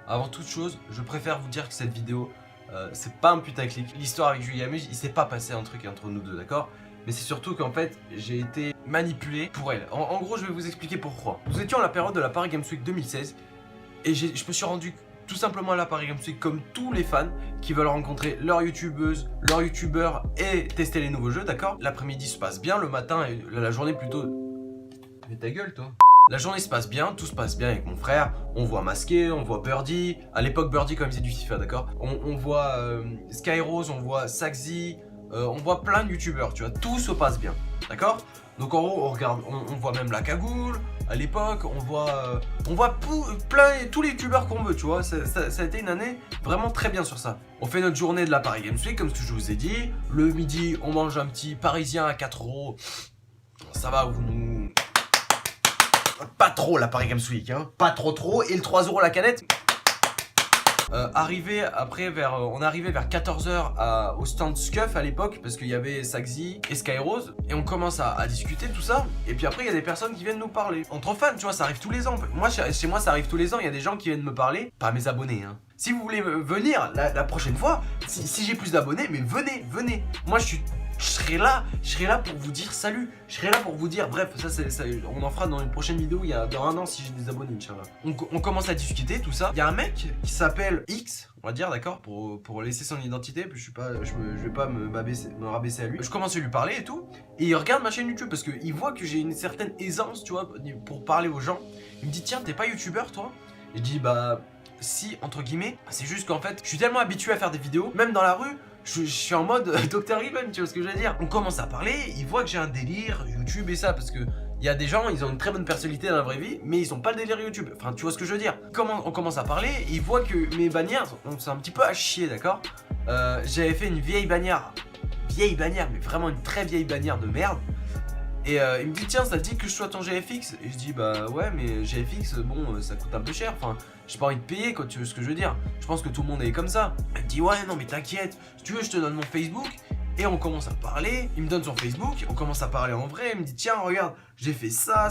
avant toute chose, je préfère vous dire que cette vidéo, c'est pas un putaclic. L'histoire avec Julie Amuse, il s'est pas passé un truc entre nous deux, d'accord? Mais c'est surtout qu'en fait, j'ai été manipulé pour elle. En gros, je vais vous expliquer pourquoi. Nous étions à la période de la Paris Games Week 2016 et je me suis rendu tout simplement à la Paris Games Week comme tous les fans qui veulent rencontrer leur youtubeuse, leur youtubeur et tester les nouveaux jeux, d'accord? L'après-midi se passe bien, le matin et la journée plutôt... Mais ta gueule, toi. La journée se passe bien, tout se passe bien avec mon frère. On voit Masqué, on voit Birdie. À l'époque, Birdie quand il faisait du FIFA, d'accord? On voit Skyrose, on voit Saxy, on voit plein de youtubeurs, tu vois. Tout se passe bien, d'accord? Donc en gros, on regarde, on voit même la cagoule. À l'époque, on voit tous les youtubeurs qu'on veut, tu vois. Ça a été une année vraiment très bien sur ça. On fait notre journée de la Paris Games Week, comme ce que je vous ai dit. Le midi, on mange un petit parisien à 4 €. Ça va, vous nous... Pas trop la Paris Games Week, hein. Pas trop. Et le 3 € la canette. Arrivé après on est arrivé vers 14 h au stand Scuf à l'époque parce qu'il y avait Saxy et Skyrose et on commence à discuter tout ça et puis après il y a des personnes qui viennent nous parler entre fans, tu vois, ça arrive tous les ans. Moi chez moi ça arrive tous les ans, il y a des gens qui viennent me parler, pas mes abonnés hein. Si vous voulez venir la prochaine fois, si j'ai plus d'abonnés, mais venez. Moi je serai là pour vous dire salut, je serai là pour vous dire, bref, ça on en fera dans une prochaine vidéo, dans un an si j'ai des abonnés, Inch'Allah. On commence à discuter, tout ça. Il y a un mec qui s'appelle X, on va dire, d'accord, pour laisser son identité, puis je vais pas me rabaisser à lui. Je commence à lui parler et tout, et il regarde ma chaîne YouTube parce qu'il voit que j'ai une certaine aisance, tu vois, pour parler aux gens. Il me dit, tiens, t'es pas youtubeur toi? Et je dis, bah, si, entre guillemets, c'est juste qu'en fait, je suis tellement habitué à faire des vidéos, même dans la rue, je suis en mode Dr. Even, tu vois ce que je veux dire? On commence à parler, il voit que j'ai un délire YouTube et ça, parce que il y a des gens, ils ont une très bonne personnalité dans la vraie vie, mais ils ont pas le délire YouTube. Enfin, tu vois ce que je veux dire? On commence à parler, il voit que mes bannières, c'est un petit peu à chier, d'accord? J'avais fait une vieille bannière, mais vraiment une très vieille bannière de merde. Et il me dit, tiens, ça te dit que je sois ton GFX? Et je dis, bah ouais, mais GFX, bon, ça coûte un peu cher. Enfin, j'ai pas envie de payer, quoi, tu vois ce que je veux dire? Je pense que tout le monde est comme ça. Elle me dit, ouais, non, mais t'inquiète, si tu veux, je te donne mon Facebook. Et on commence à parler, il me donne son Facebook, on commence à parler en vrai. Il me dit, tiens, regarde, j'ai fait ça.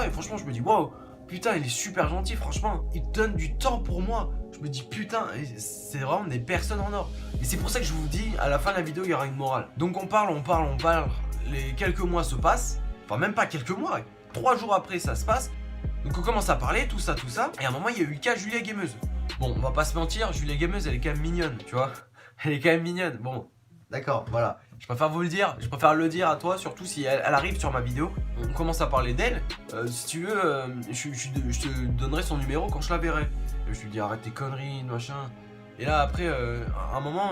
Et franchement, je me dis, waouh, putain, il est super gentil, franchement. Il donne du temps pour moi. Je me dis, putain, c'est vraiment des personnes en or. Et c'est pour ça que je vous dis, à la fin de la vidéo, il y aura une morale. Donc on parle. Les quelques mois se passent, enfin même pas quelques mois, 3 jours après ça se passe. Donc on commence à parler, tout ça, et à un moment il y a eu le cas Julia Gameuse. Bon, on va pas se mentir, Julia Gameuse elle est quand même mignonne, tu vois. Elle est quand même mignonne, bon, d'accord, voilà. Je préfère vous le dire, je préfère le dire à toi, surtout si elle arrive sur ma vidéo. On commence à parler d'elle, si tu veux, je te donnerai son numéro quand je la verrai. Et je lui dis arrête tes conneries, machin. Et là après, à un moment...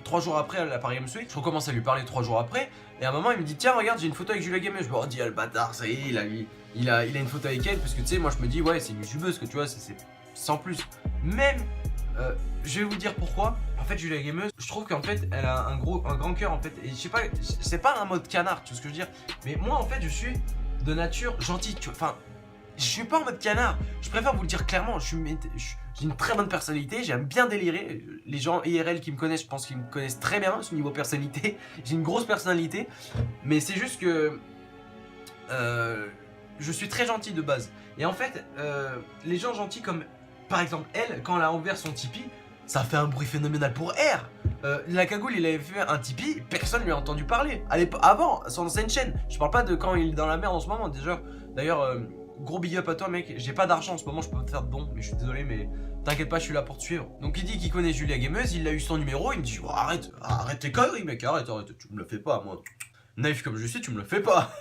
3 jours après à la Paris Games Week, je recommence à lui parler 3 jours après, et à un moment il me dit tiens regarde j'ai une photo avec Julia Gameuse. Je me dis ah le bâtard, ça y est, il a une photo avec elle, parce que tu sais moi je me dis ouais c'est une youtubeuse que tu vois, c'est sans plus. Même, je vais vous dire pourquoi. En fait Julia Gameuse, je trouve qu'en fait elle a un grand cœur en fait, et je sais pas, c'est pas un mode canard, tu vois ce que je veux dire, mais moi en fait je suis de nature gentille, tu vois, enfin... Je suis pas en mode canard, je préfère vous le dire clairement, j'ai une très bonne personnalité, j'aime bien délirer. Les gens IRL qui me connaissent, je pense qu'ils me connaissent très bien ce niveau personnalité. J'ai une grosse personnalité, mais c'est juste que je suis très gentil de base. Et en fait, les gens gentils comme par exemple elle, quand elle a ouvert son Tipeee, ça a fait un bruit phénoménal pour R. La cagoule, il avait fait un Tipeee, personne lui a entendu parler. Avant, son ancienne chaîne, je parle pas de quand il est dans la merde en ce moment déjà. D'ailleurs, gros big up à toi mec, j'ai pas d'argent en ce moment, je peux pas te faire de dons, mais je suis désolé, mais t'inquiète pas, je suis là pour te suivre. Donc il dit qu'il connaît Julia Gameuse, il a eu son numéro, il me dit oh, arrête tes conneries mec, arrête, tu me le fais pas, moi. Naïf comme je suis, tu me le fais pas.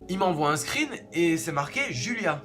Il m'envoie un screen et c'est marqué Julia.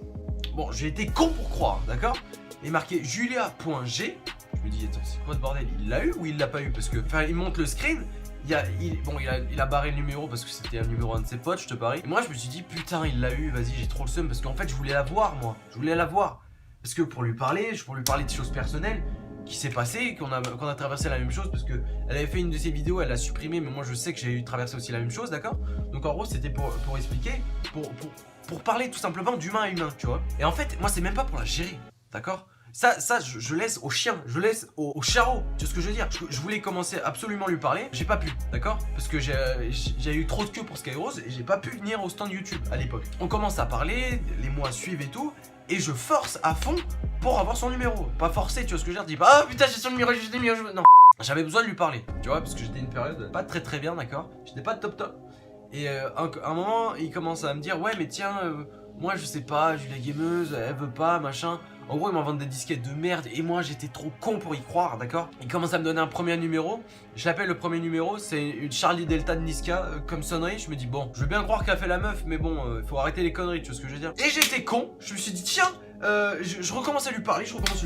Bon, j'ai été con pour croire, d'accord? Il est marqué Julia.g. Je me dis attends, c'est quoi ce bordel? Il l'a eu ou il l'a pas eu? Parce que, enfin, il monte le screen. Il a barré le numéro parce que c'était un numéro de ses potes, je te parie. Et moi je me suis dit putain il l'a eu, vas-y j'ai trop le seum parce qu'en fait je voulais la voir moi. Je voulais la voir. Parce que pour lui parler de choses personnelles qui s'est passé, qu'on a traversé la même chose parce que elle avait fait une de ses vidéos, elle l'a supprimée, mais moi je sais que j'ai eu traversé aussi la même chose, d'accord? Donc en gros c'était pour expliquer, pour parler tout simplement d'humain à humain, tu vois. Et en fait moi c'est même pas pour la gérer, d'accord? Ça je laisse au chien, je laisse au charreau, tu vois ce que je veux dire? Je voulais commencer absolument lui parler, j'ai pas pu, d'accord? Parce que j'ai eu trop de queue pour Skyrose et j'ai pas pu venir au stand YouTube à l'époque. On commence à parler, les mois suivent et tout, et je force à fond pour avoir son numéro. Pas forcer, tu vois ce que je veux dire. Dis pas, ah putain, j'ai son numéro, j'ai son numéro. Non, j'avais besoin de lui parler, tu vois, parce que j'étais une période pas très bien, d'accord. J'étais pas top. Et à un moment, il commence à me dire, ouais, mais tiens, moi je sais pas, Julia Gameuse, elle veut pas, machin. En gros, il m'en vend des disquettes de merde et moi j'étais trop con pour y croire, d'accord. Il commence à me donner un premier numéro. Je l'appelle le premier numéro, c'est une Charlie Delta de Niska comme sonnerie. Je me dis, bon, je veux bien croire qu'elle a fait la meuf, mais bon, faut arrêter les conneries, tu vois ce que je veux dire. Et j'étais con, je me suis dit, tiens, je recommence à lui parler, je recommence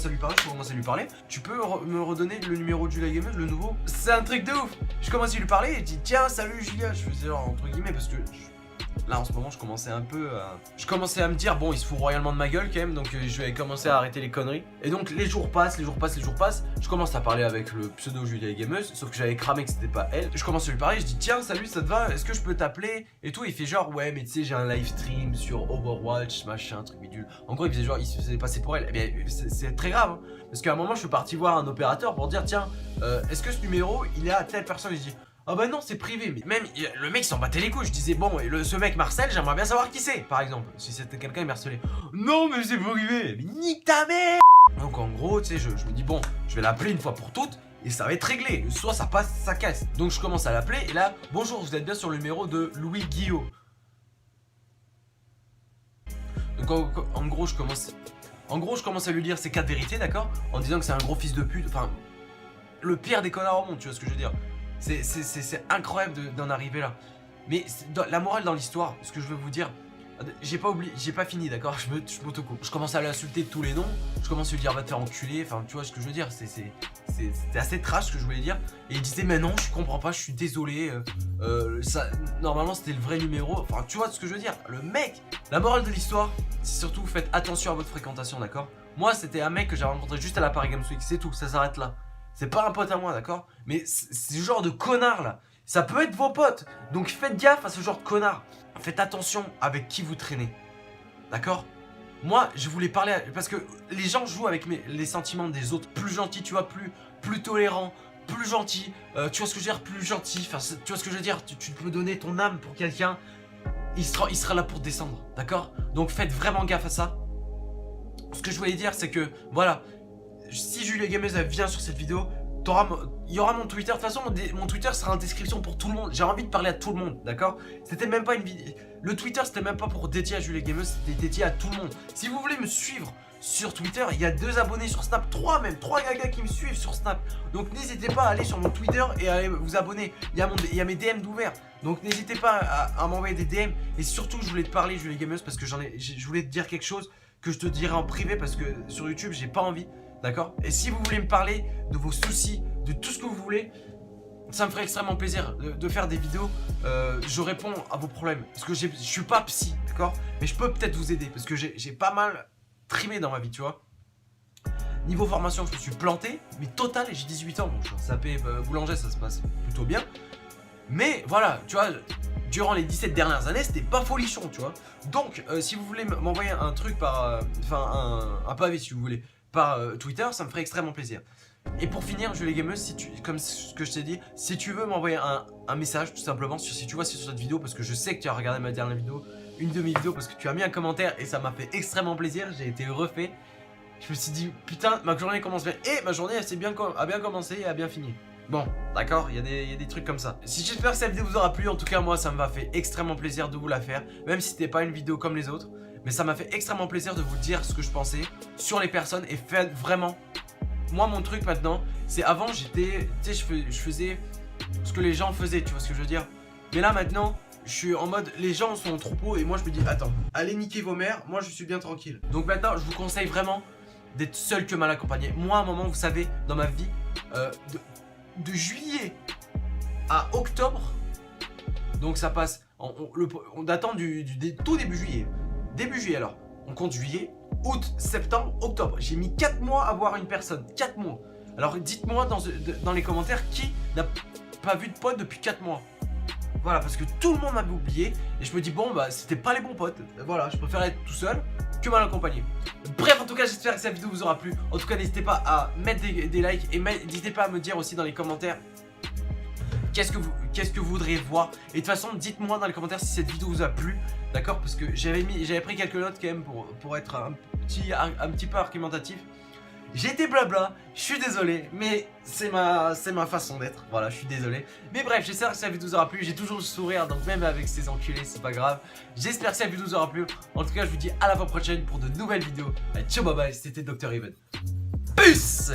à lui parler. Tu peux me redonner le numéro de Julia Gameuse, le nouveau? C'est un truc de ouf. Je commence à lui parler et je dis, tiens, salut Julia. Je faisais genre entre guillemets parce que. Là en ce moment je commençais un peu à... Je commençais à me dire bon il se fout royalement de ma gueule quand même. Donc je vais commencer à arrêter les conneries. Et donc les jours passent. Je commence à parler avec le pseudo Julia Gameuse. Sauf que j'avais cramé que c'était pas elle. Je commence à lui parler, je dis tiens salut ça te va, est-ce que je peux t'appeler et tout. Il fait genre ouais mais tu sais j'ai un live stream sur Overwatch machin truc bidule. En gros il faisait genre il se faisait passer pour elle. Eh bien c'est très grave hein. Parce qu'à un moment je suis parti voir un opérateur pour dire tiens est-ce que ce numéro il est à telle personne. Il dit ah bah non c'est privé. Mais même le mec s'en battait les couilles. Je disais bon et ce mec Marcel j'aimerais bien savoir qui c'est par exemple. Si c'était quelqu'un il me harcelait. Non mais c'est privé. Mais nique ta mère. Donc en gros tu sais je me dis bon je vais l'appeler une fois pour toutes. Et ça va être réglé, soit ça passe, ça casse. Donc je commence à l'appeler et là, bonjour, vous êtes bien sur le numéro de Louis Guillot. Donc en gros je commence à lui dire ses 4 vérités, d'accord. En disant que c'est un gros fils de pute, enfin, le pire des connards au monde, tu vois ce que je veux dire. C'est incroyable d'en arriver là. Mais la morale dans l'histoire, ce que je veux vous dire, j'ai pas fini, d'accord. Je m'autocoupe. Je commence à l'insulter de tous les noms. Je commence à lui dire va te faire enculer. Enfin, tu vois ce que je veux dire. C'était assez trash ce que je voulais dire. Et il disait mais non, je comprends pas, je suis désolé. Normalement c'était le vrai numéro. Enfin, tu vois ce que je veux dire. Le mec. La morale de l'histoire, c'est surtout faites attention à votre fréquentation, d'accord. Moi, c'était un mec que j'ai rencontré juste à la Paris Games Week. C'est tout. Ça s'arrête là. C'est pas un pote à moi, d'accord. Mais c'est ce genre de connard là. Ça peut être vos potes. Donc faites gaffe à ce genre de connard. Faites attention avec qui vous traînez. D'accord? Moi, je voulais parler parce que les gens jouent avec les sentiments des autres. Plus gentils, tu vois, plus tolérant, plus gentil. Tu vois ce que je veux dire? Plus gentil. Enfin, tu vois ce que je veux dire? Tu peux donner ton âme pour quelqu'un. Il sera là pour te descendre. D'accord? Donc faites vraiment gaffe à ça. Ce que je voulais dire, c'est que, voilà. Si Julia Gameuse vient sur cette vidéo, il y aura mon Twitter. De toute façon, mon Twitter sera en description pour tout le monde. J'ai envie de parler à tout le monde, d'accord? C'était même pas une vidéo. Le Twitter, c'était même pas pour dédier à Julia Gameuse, c'était dédié à tout le monde. Si vous voulez me suivre sur Twitter, il y a 2 abonnés sur Snap, 3 gagas qui me suivent sur Snap. Donc n'hésitez pas à aller sur mon Twitter et à aller vous abonner. Il y a mes DM d'ouvert. Donc n'hésitez pas à m'envoyer des DM. Et surtout, je voulais te parler, Julia Gameuse, parce que je voulais te dire quelque chose que je te dirai en privé, parce que sur YouTube, j'ai pas envie. D'accord? Et si vous voulez me parler de vos soucis, de tout ce que vous voulez, ça me ferait extrêmement plaisir de faire des vidéos. Je réponds à vos problèmes. Parce que je suis pas psy, d'accord? Mais je peux peut-être vous aider. Parce que j'ai pas mal trimé dans ma vie, tu vois. Niveau formation, je me suis planté. Mais total, j'ai 18 ans. Bon, je suis un sapé boulanger, ça se passe plutôt bien. Mais voilà, tu vois, durant les 17 dernières années, c'était pas folichon, tu vois. Donc, si vous voulez m'envoyer un truc par... Enfin, un pavé, si vous voulez, par Twitter, ça me ferait extrêmement plaisir. Et pour finir, Julia Gameuse, comme ce que je t'ai dit, si tu veux m'envoyer un message, tout simplement, si tu vois sur cette vidéo, parce que je sais que tu as regardé ma dernière vidéo, une de mes vidéos, parce que tu as mis un commentaire et ça m'a fait extrêmement plaisir, j'ai été refait. Je me suis dit, putain, ma journée commence bien. Et ma journée, elle a bien commencé et a bien fini. Bon, d'accord, il y a des trucs comme ça. Si j'espère que cette vidéo vous aura plu, en tout cas, moi, ça m'a fait extrêmement plaisir de vous la faire, même si c'était pas une vidéo comme les autres. Mais ça m'a fait extrêmement plaisir de vous dire ce que je pensais sur les personnes et faites vraiment... Moi, mon truc maintenant, c'est avant, j'étais... Tu sais, je faisais ce que les gens faisaient, tu vois ce que je veux dire. Mais là, maintenant, je suis en mode, les gens sont en troupeau et moi, je me dis, attends, allez niquer vos mères, moi, je suis bien tranquille. Donc maintenant, je vous conseille vraiment d'être seul que mal accompagné. Moi, à un moment, vous savez, dans ma vie, de juillet à octobre, donc ça passe, on attend du tout début juillet. Début juillet alors, on compte juillet, août, septembre, octobre. J'ai mis 4 mois à voir une personne, 4 mois. Alors dites-moi dans les commentaires qui n'a pas vu de pote depuis 4 mois. Voilà, parce que tout le monde m'avait oublié. Et je me dis bon bah c'était pas les bons potes. Voilà, je préfère être tout seul que mal accompagné. Bref, en tout cas j'espère que cette vidéo vous aura plu. En tout cas n'hésitez pas à mettre des likes. Et n'hésitez pas à me dire aussi dans les commentaires qu'est-ce que vous voudriez voir. Et de toute façon dites-moi dans les commentaires si cette vidéo vous a plu. D'accord, parce que j'avais pris quelques notes quand même pour être un petit peu argumentatif. J'ai été blabla, je suis désolé, mais c'est ma façon d'être. Voilà, je suis désolé. Mais bref, j'espère que cette vidéo vous aura plu. J'ai toujours le sourire, donc même avec ces enculés, c'est pas grave. J'espère que cette vidéo vous aura plu. En tout cas, je vous dis à la fois prochaine pour de nouvelles vidéos. Allez, ciao, bye bye, c'était Dr. Even. Peace.